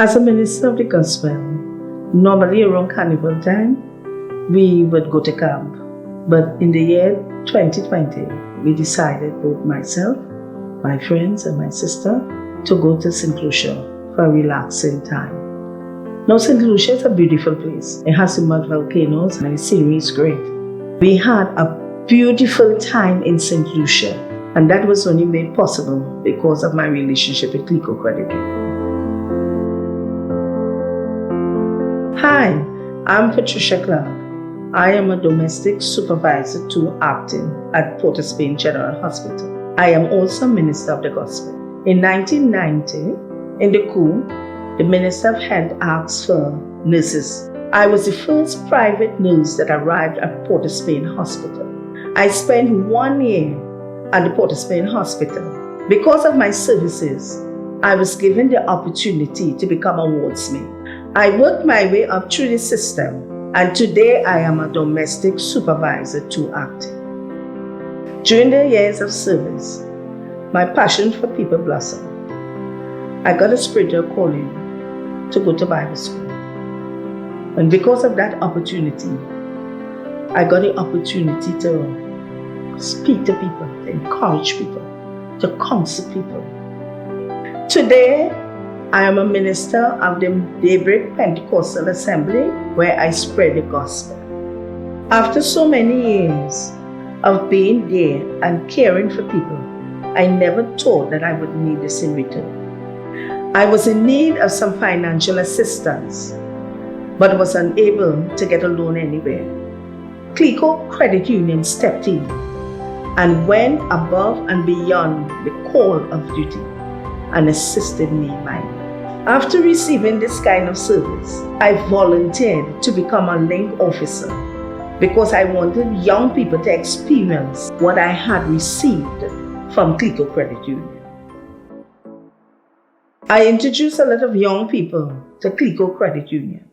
As a minister of the gospel, normally around carnival time, we would go to camp. But in the year 2020, we decided, both myself, my friends, and my sister, to go to St. Lucia for a relaxing time. Now, St. Lucia is a beautiful place. It has mud volcanoes and the scenery is great. We had a beautiful time in St. Lucia, and that was only made possible because of my relationship with CLICO Credit Union. Hi, I'm Patricia Clarke. I am a domestic supervisor to acting at Port of Spain General Hospital. I am also a minister of the gospel. In 1990, in the coup, the Minister of Health asked for nurses. I was the first private nurse that arrived at Port of Spain Hospital. I spent 1 year at the Port of Spain Hospital. Because of my services, I was given the opportunity to become a wardsman. I worked my way up through the system, and today I am a domestic supervisor to acting. During the years of service, my passion for people blossomed. I got a spiritual calling to go to Bible school. And because of that opportunity, I got the opportunity to speak to people, to encourage people, to counsel people. Today, I am a minister of the Daybreak Pentecostal Assembly, where I spread the gospel. After so many years of being there and caring for people, I never thought that I would need this in return. I was in need of some financial assistance, but was unable to get a loan anywhere. CLICO Credit Union stepped in and went above and beyond the call of duty and assisted me in my need. After receiving this kind of service, I volunteered to become a link officer because I wanted young people to experience what I had received from CLICO Credit Union. I introduced a lot of young people to CLICO Credit Union.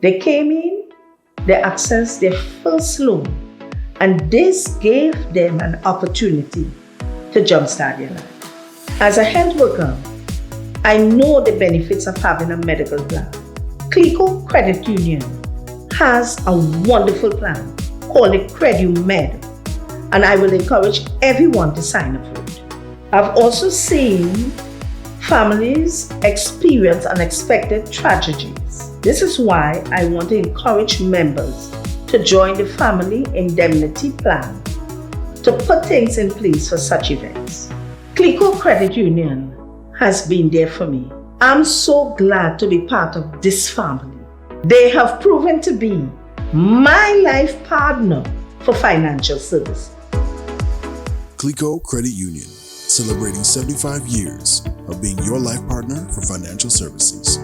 They came in, they accessed their first loan, and this gave them an opportunity to jumpstart their life. As a health worker, I know the benefits of having a medical plan. CLICO Credit Union has a wonderful plan called the CredUmed, and I will encourage everyone to sign up for it. I've also seen families experience unexpected tragedies. This is why I want to encourage members to join the Family Indemnity Plan to put things in place for such events. CLICO Credit Union has been there for me. I'm so glad to be part of this family. They have proven to be my life partner for financial services. CLICO Credit Union, celebrating 75 years of being your life partner for financial services.